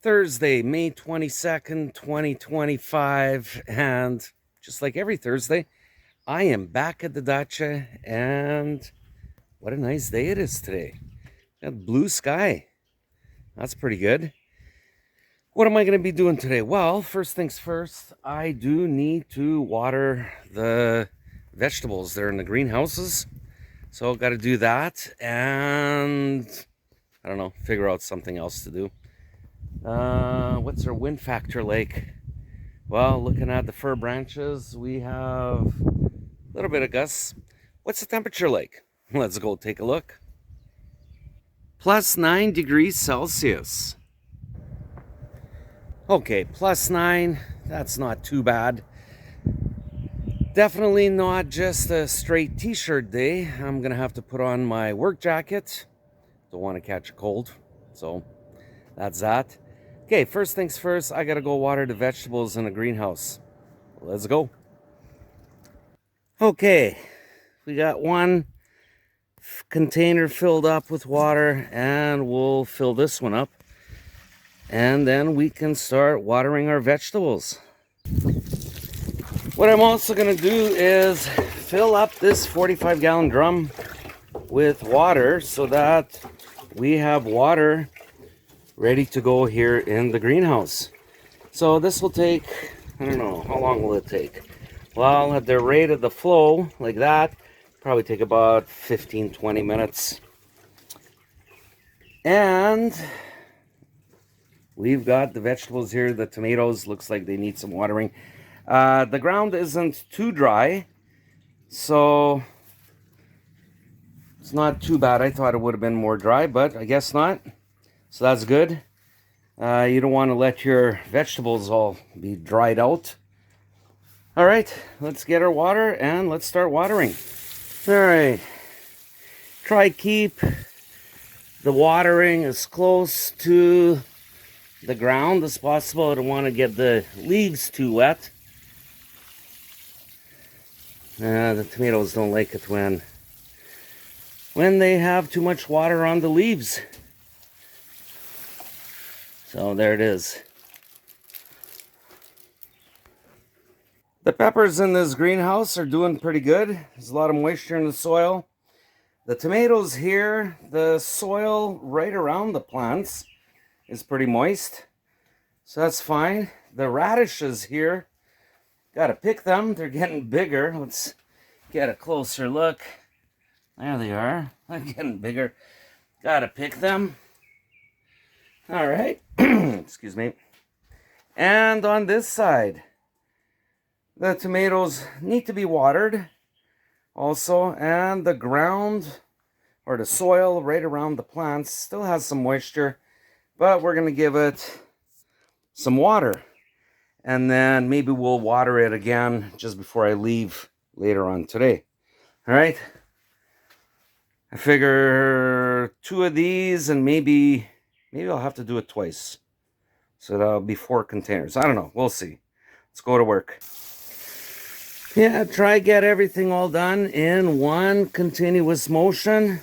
Thursday, May 22nd, 2025, and just like every Thursday, I am back at the dacha, and what a nice day it is today. Got blue sky. That's pretty good. What am I going to be doing today? Well, first things first, I do need to water the vegetables. They're in the greenhouses, so I've got to do that, and I don't know, figure out something else to do. What's our wind factor like? Well, looking at the fir branches, we have a little bit of gusts. What's the temperature like? Let's go take a look. Plus 9 degrees Celsius. Okay, plus 9, that's not too bad. Definitely not just a straight t-shirt day. I'm gonna have to put on my work jacket. Don't want to catch a cold, so that's that. Okay, first things first, I gotta go water the vegetables in the greenhouse. Let's go. Okay, we got one container filled up with water, and we'll fill this one up. And then we can start watering our vegetables. What I'm also gonna do is fill up this 45-gallon drum with water so that we have water ready to go here in the greenhouse. So this will take, I don't know, how long will it take? Well, at the rate of the flow, like that, probably take about 15-20 minutes. And we've got the vegetables here. The tomatoes, looks like they need some watering. The ground isn't too dry, so it's not too bad. I thought it would have been more dry, but I guess not. So that's good. You don't want to let your vegetables all be dried out. All right, let's get our water and let's start watering. All right, try keep the watering as close to the ground as possible. I don't want to get the leaves too wet. The tomatoes don't like it when they have too much water on the leaves. So there it is. The peppers in this greenhouse are doing pretty good. There's a lot of moisture in the soil. The tomatoes here, the soil right around the plants is pretty moist. So that's fine. The radishes here, gotta pick them. They're getting bigger. Let's get a closer look. There they are. They're getting bigger. Gotta pick them. All right, excuse me. And on this side, the tomatoes need to be watered also, and the ground or the soil right around the plants still has some moisture, but we're gonna give it some water, and then maybe we'll water it again just before I leave later on today. All right, I figure 2 of these, and maybe I'll have to do it twice. So that'll be 4 containers. I don't know. We'll see. Let's go to work. Yeah, try get everything all done in one continuous motion.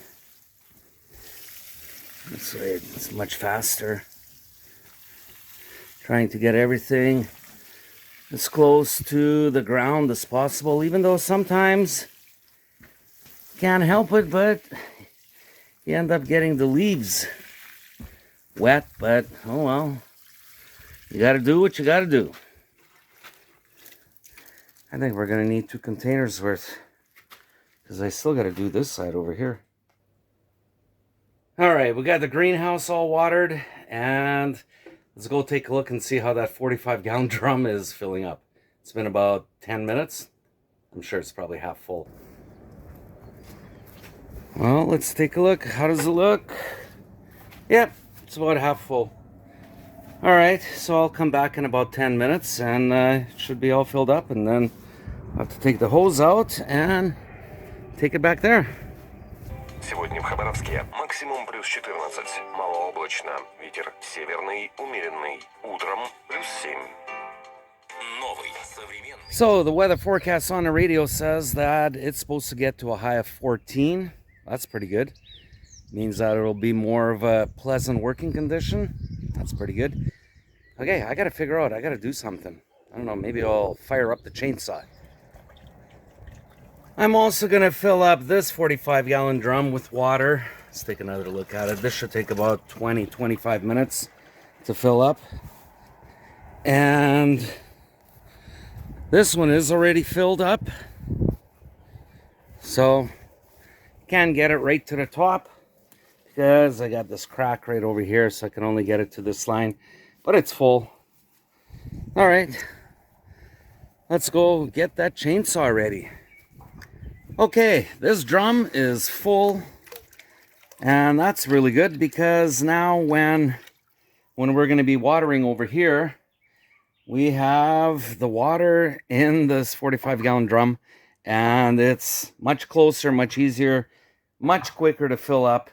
This way it's much faster. Trying to get everything as close to the ground as possible, even though sometimes you can't help it, but you end up getting the leaves wet, but oh well. You gotta do what you gotta do. I think we're gonna need 2 containers worth, because I still gotta do this side over here. All right, we got the greenhouse all watered, and let's go take a look and see how that 45-gallon drum is filling up. It's been about 10 minutes. I'm sure it's probably half full. Well, let's take a look. How does it look? Yep, it's about half full. All right, so I'll come back in about 10 minutes, and it should be all filled up, and then I'll have to take the hose out and take it back there. Сегодня в Хабаровске максимум плюс 14, малооблачно, ветер северный, умеренный, утром плюс 7. Новый, современный. So the weather forecast on the radio says that it's supposed to get to a high of 14. That's pretty good. Means that it'll be more of a pleasant working condition. That's pretty good. Okay, I gotta figure out, I gotta do something. I don't know, maybe I'll fire up the chainsaw. I'm also gonna fill up this 45-gallon drum with water. Let's take another look at it. This should take about 20-25 minutes to fill up. And this one is already filled up. So, can't get it right to the top because I got this crack right over here, so I can only get it to this line. But it's full. All right, let's go get that chainsaw ready. Okay, this drum is full, and that's really good because now when we're going to be watering over here, we have the water in this 45-gallon drum, and it's much closer, much easier, much quicker to fill up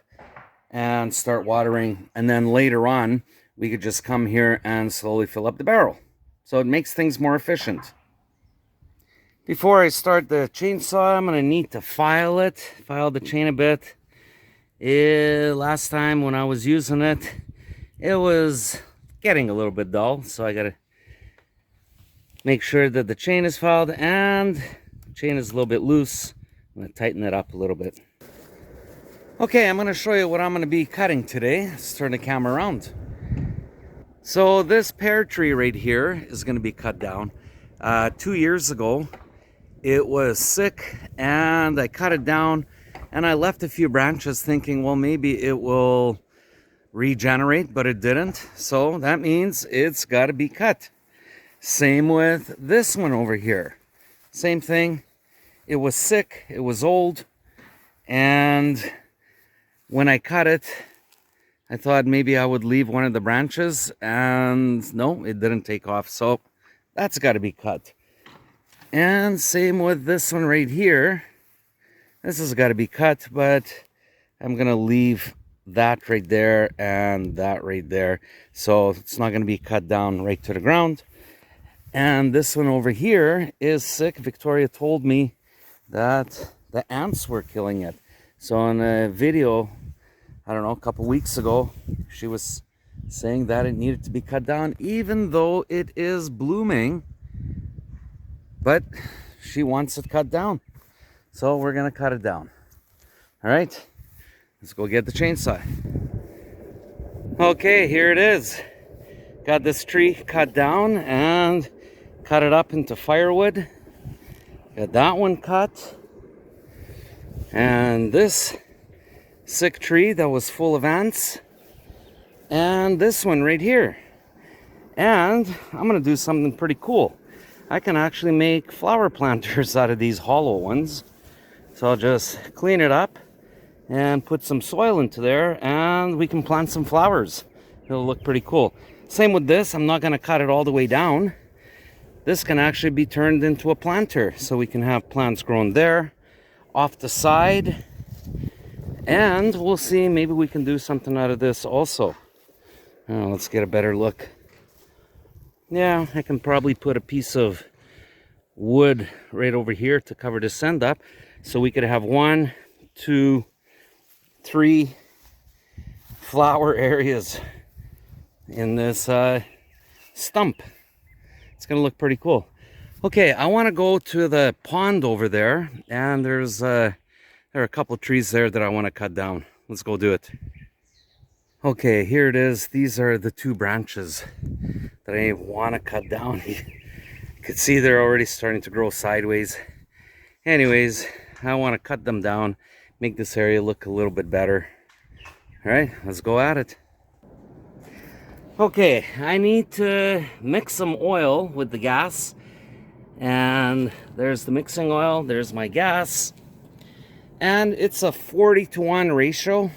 and start watering. And then later on, we could just come here and slowly fill up the barrel. So it makes things more efficient. Before I start the chainsaw, I'm going to need to file the chain a bit. Last time when I was using it, it was getting a little bit dull, so I got to make sure that the chain is filed and the chain is a little bit loose. I'm going to tighten it up a little bit. Okay, I'm going to show you what I'm going to be cutting today. Let's turn the camera around. So this pear tree right here is going to be cut down. 2 years ago, it was sick and I cut it down and I left a few branches thinking, well, maybe it will regenerate, but it didn't. So that means it's got to be cut. Same with this one over here. Same thing. It was sick, it was old, and when I cut it, I thought maybe I would leave one of the branches, and no, it didn't take off. So that's got to be cut. And same with this one right here. This has got to be cut, but I'm going to leave that right there and that right there. So it's not going to be cut down right to the ground. And this one over here is sick. Victoria told me that the ants were killing it. So in a video, I don't know, a couple weeks ago, she was saying that it needed to be cut down, even though it is blooming. But she wants it cut down. So we're going to cut it down. All right, let's go get the chainsaw. Okay, here it is. Got this tree cut down and cut it up into firewood. Got that one cut. And this sick tree that was full of ants. And this one right here. And I'm going to do something pretty cool. I can actually make flower planters out of these hollow ones. So I'll just clean it up and put some soil into there and we can plant some flowers. It'll look pretty cool. Same with this. I'm not going to cut it all the way down. This can actually be turned into a planter. So we can have plants grown there, off the side. And we'll see, maybe we can do something out of this also. Let's get a better look. Yeah, I can probably put a piece of wood right over here to cover this end up. So we could have 1, 2, 3 flower areas in this stump. It's going to look pretty cool. Okay, I want to go to the pond over there. And there are a couple trees there that I want to cut down. Let's go do it. Okay, here it is. These are the 2 branches that I want to cut down. You can see they're already starting to grow sideways. Anyways, I want to cut them down, make this area look a little bit better. All right, let's go at it. Okay, I need to mix some oil with the gas. And there's the mixing oil, there's my gas. And it's a 40-to-1 ratio.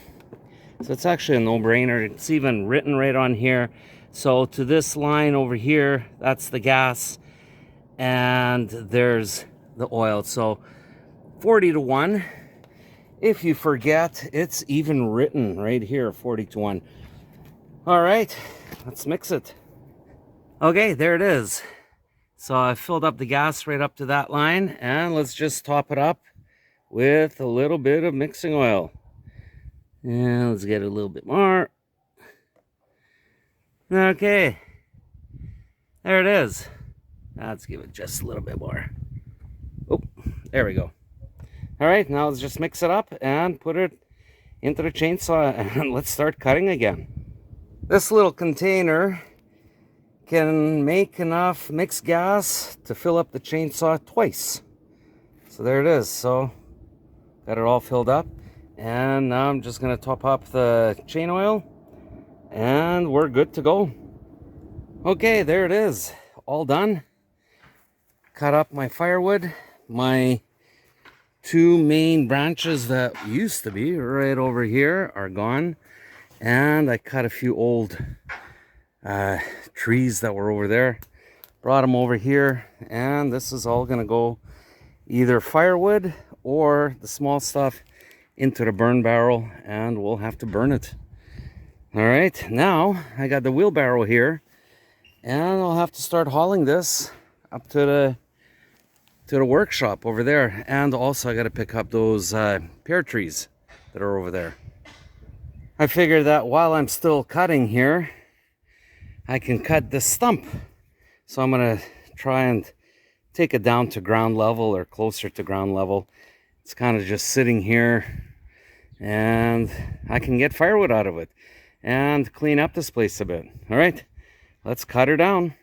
So it's actually a no-brainer. It's even written right on here. So to this line over here, that's the gas. And there's the oil. So 40-to-1. If you forget, it's even written right here, 40-to-1. All right, let's mix it. Okay, there it is. So I filled up the gas right up to that line. And let's just top it up with a little bit of mixing oil. And let's get a little bit more. Okay. There it is. Let's give it just a little bit more. Oh, there we go. All right, now let's just mix it up and put it into the chainsaw and let's start cutting again. This little container can make enough mixed gas to fill up the chainsaw twice. So there it is. So got it all filled up, and now I'm just gonna top up the chain oil and we're good to go. Okay, there it is, all done. Cut up my firewood. My two main branches that used to be right over here are gone, and I cut a few old trees that were over there, brought them over here, and this is all gonna go either firewood or the small stuff into the burn barrel, and we'll have to burn it. All right, now I got the wheelbarrow here, and I'll have to start hauling this up to the workshop over there. And also I got to pick up those pear trees that are over there. I figured that while I'm still cutting here, I can cut this stump. So I'm gonna try and take it down to ground level or closer to ground level. It's kind of just sitting here, and I can get firewood out of it and clean up this place a bit. All right, let's cut her down.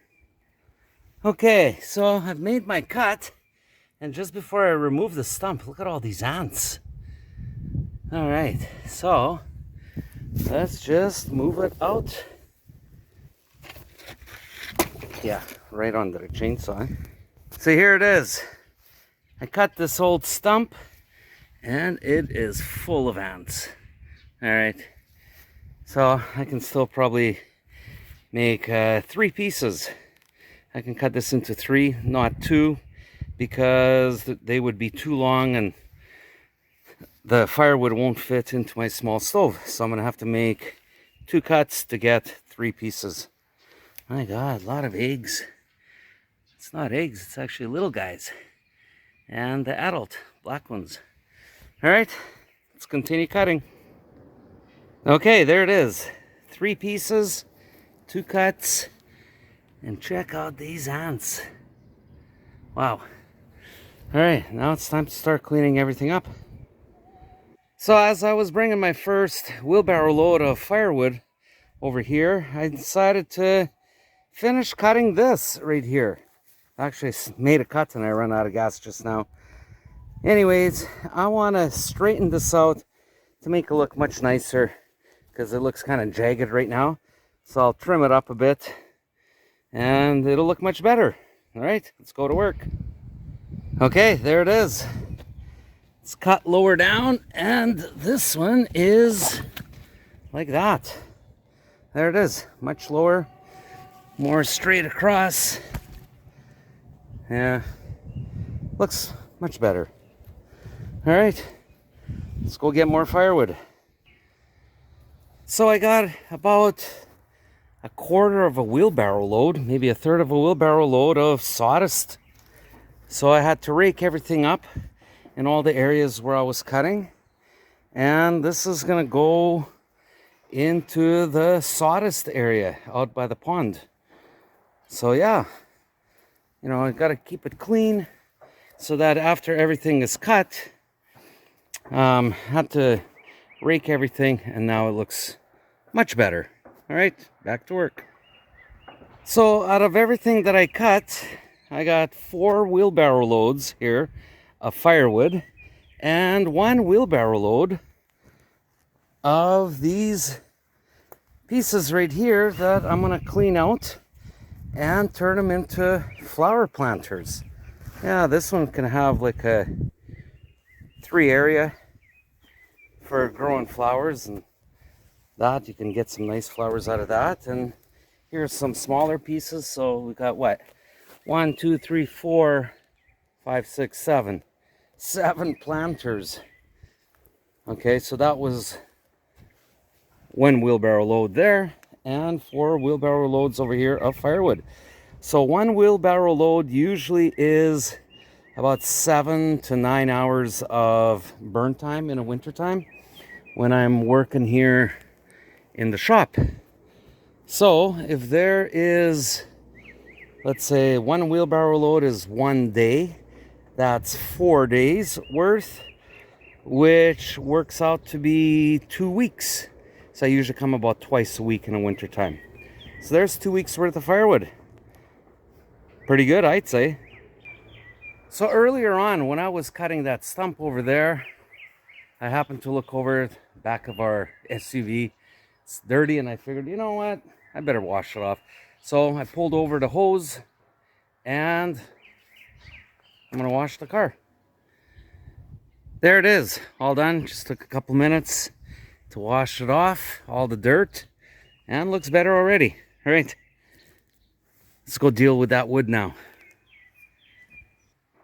Okay, so I've made my cut, and just before I remove the stump, look at all these ants. All right, so let's just move it out. Yeah, right under the chainsaw. So here it is. I cut this old stump, and it is full of ants. All right, so I can still probably make 3 pieces. I can cut this into 3, not 2, because they would be too long and the firewood won't fit into my small stove. So I'm gonna have to make 2 cuts to get 3 pieces. My God, a lot of eggs. It's not eggs, it's actually little guys. And the adult, black ones. All right, let's continue cutting. Okay, there it is. 3 pieces, 2 cuts, and check out these ants. Wow. All right, now it's time to start cleaning everything up. So as I was bringing my first wheelbarrow load of firewood over here, I decided to finish cutting this right here. Actually made a cut and I ran out of gas just now. Anyways, I want to straighten this out to make it look much nicer, because it looks kind of jagged right now. So I'll trim it up a bit and it'll look much better. All right, let's go to work. Okay, there it is. It's cut lower down, and this one is like that. There it is, much lower, more straight across. Yeah, looks much better. All right, let's go get more firewood. So I got about a quarter of a wheelbarrow load, maybe a third of a wheelbarrow load of sawdust. So I had to rake everything up in all the areas where I was cutting. And this is gonna go into the sawdust area out by the pond. So yeah, you know, I gotta keep it clean so that after everything is cut, had to rake everything, and now it looks much better. All right, back to work. So out of everything that I cut, I got 4 wheelbarrow loads here of firewood and 1 wheelbarrow load of these pieces right here that I'm gonna clean out and turn them into flower planters. Yeah, this one can have like a 3 area for growing flowers, and that you can get some nice flowers out of that. And here's some smaller pieces. So we got what? 1, 2, 3, 4, 5, 6, 7. 7 planters. Okay, so that was 1 wheelbarrow load there, and 4 wheelbarrow loads over here of firewood. So 1 wheelbarrow load usually is about 7 to 9 hours of burn time in the wintertime when I'm working here in the shop. So if there is let's say one wheelbarrow load is 1 day. That's 4 days worth, which works out to be 2 weeks. So I usually come about twice a week in the winter time. So there's 2 weeks worth of firewood. Pretty good, I'd say. So earlier on, when I was cutting that stump over there, I happened to look over the back of our SUV. It's dirty, and I figured, you know what? I better wash it off. So I pulled over the hose, and I'm gonna wash the car. There it is, all done. Just took a couple minutes to wash it off, all the dirt, and looks better already. All right, let's go deal with that wood now.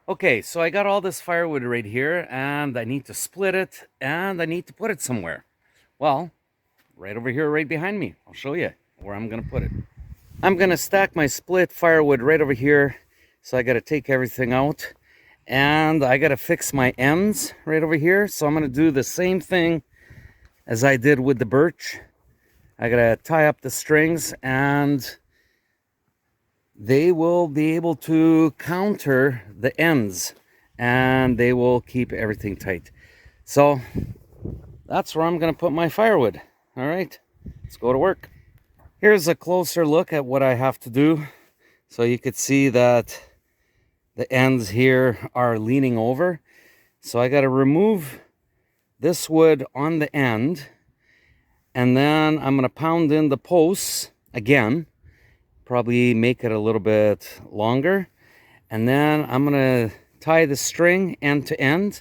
Okay, so I got all this firewood right here, and I need to split it, and I need to put it somewhere. Well, right over here, right behind me. I'll show you where I'm gonna put it. I'm gonna stack my split firewood right over here. So I gotta take everything out, and I gotta fix my ends right over here. So I'm gonna do the same thing as I did with the birch. I gotta tie up the strings, and they will be able to counter the ends, and they will keep everything tight. So that's where I'm gonna put my firewood. All right, let's go to work. Here's a closer look at what I have to do. So you could see that the ends here are leaning over. So I got to remove this wood on the end, and then I'm going to pound in the posts again, probably make it a little bit longer, and then I'm going to tie the string end to end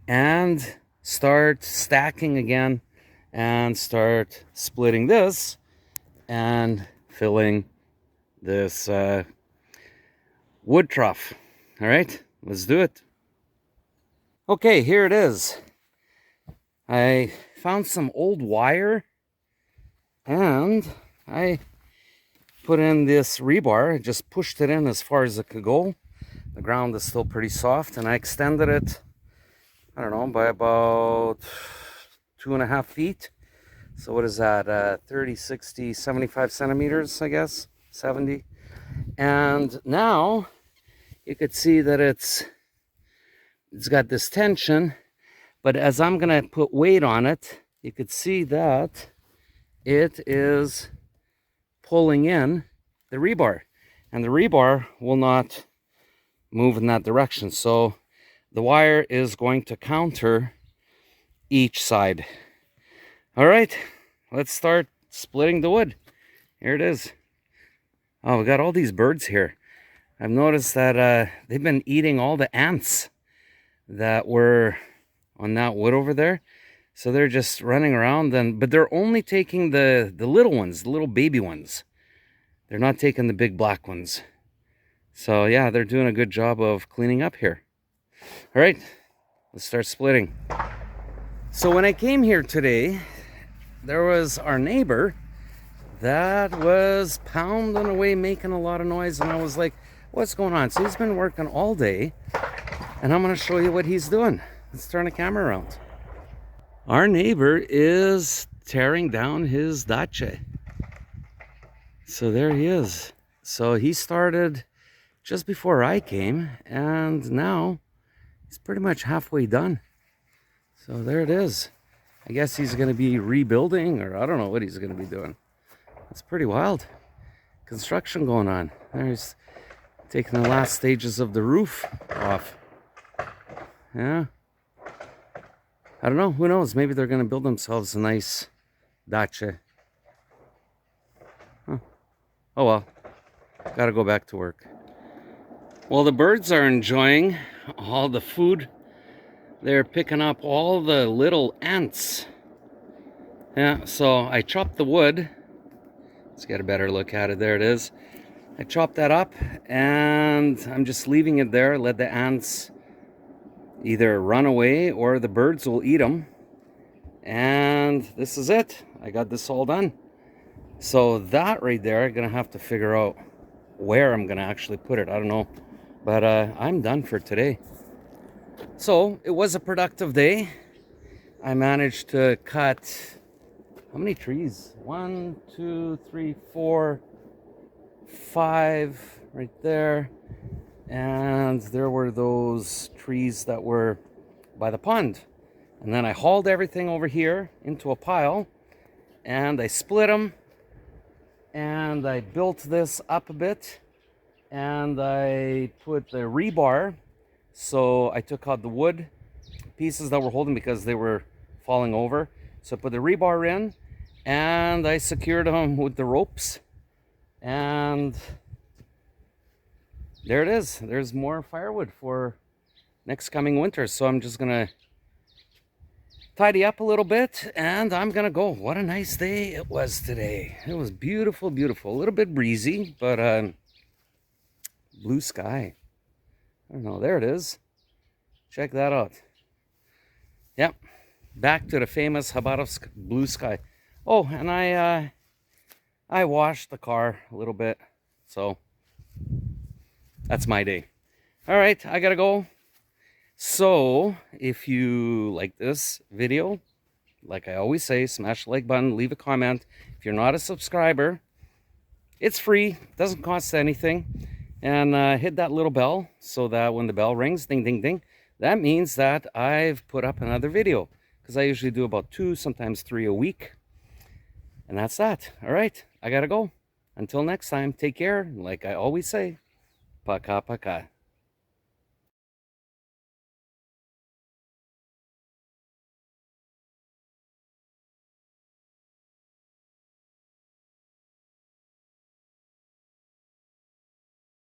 and start stacking again and start splitting this and filling this wood trough. All right, let's do it. Okay, here it is. I found some old wire, and I put in this rebar. I just pushed it in as far as it could go. The ground is still pretty soft, and I extended it, I don't know, by about 2.5 feet. So what is that, 30, 60, 75 centimeters, I guess, 70. And now you could see that it's got this tension, but as I'm gonna put weight on it, you could see that it is pulling in the rebar, and the rebar will not move in that direction. So the wire is going to counter each side. All right, let's start splitting the wood. Here it is. Oh, we got all these birds here. I've noticed that they've been eating all the ants that were on that wood over there. So they're just running around, but they're only taking the little ones, the little baby ones. They're not taking the big black ones. So yeah, they're doing a good job of cleaning up here. All right, let's start splitting. So when I came here today, there was our neighbor that was pounding away, making a lot of noise, and I was like, what's going on? So he's been working all day, and I'm going to show you what he's doing. Let's turn the camera around. Our neighbor is tearing down his dacha. So there he is. So he started just before I came, and now he's pretty much halfway done. So there it is. I guess he's going to be rebuilding, or I don't know what he's going to be doing. It's pretty wild. Construction going on. There's taking the last stages of the roof off. Yeah. I don't know. Who knows? Maybe they're going to build themselves a nice dacha. Huh. Oh well. Gotta go back to work. Well, the birds are enjoying all the food. They're picking up all the little ants. Yeah, so I chopped the wood. Let's get a better look at it. There it is. I chopped that up, and I'm just leaving it there. Let the ants either run away or the birds will eat them. And this is it. I got this all done. So that right there, I'm gonna have to figure out where I'm gonna actually put it. I don't know, but I'm done for today. So it was a productive day. I managed to cut, how many trees? 1, 2, 3, 4, 5, right there. And there were those trees that were by the pond. And then I hauled everything over here into a pile, and I split them, and I built this up a bit, and I put the rebar. So I took out the wood pieces that were holding because they were falling over. So I put the rebar in, and I secured them with the ropes, and there it is. There's more firewood for next coming winter. So I'm just gonna tidy up a little bit, and I'm gonna go. What a nice day it was today. It was beautiful, beautiful. A little bit breezy, but blue sky. I don't know, there it is. Check that out. Yep, back to the famous Khabarovsk blue sky. Oh, and I washed the car a little bit, so that's my day. All right, I gotta go. So if you like this video, like I always say, smash the like button, leave a comment. If you're not a subscriber, it's free, doesn't cost anything. And hit that little bell so that when the bell rings, ding, ding, ding, that means that I've put up another video, because I usually do about 2, sometimes 3 a week. And that's that. All right, I gotta go. Until next time, take care. Like I always say, paka paka.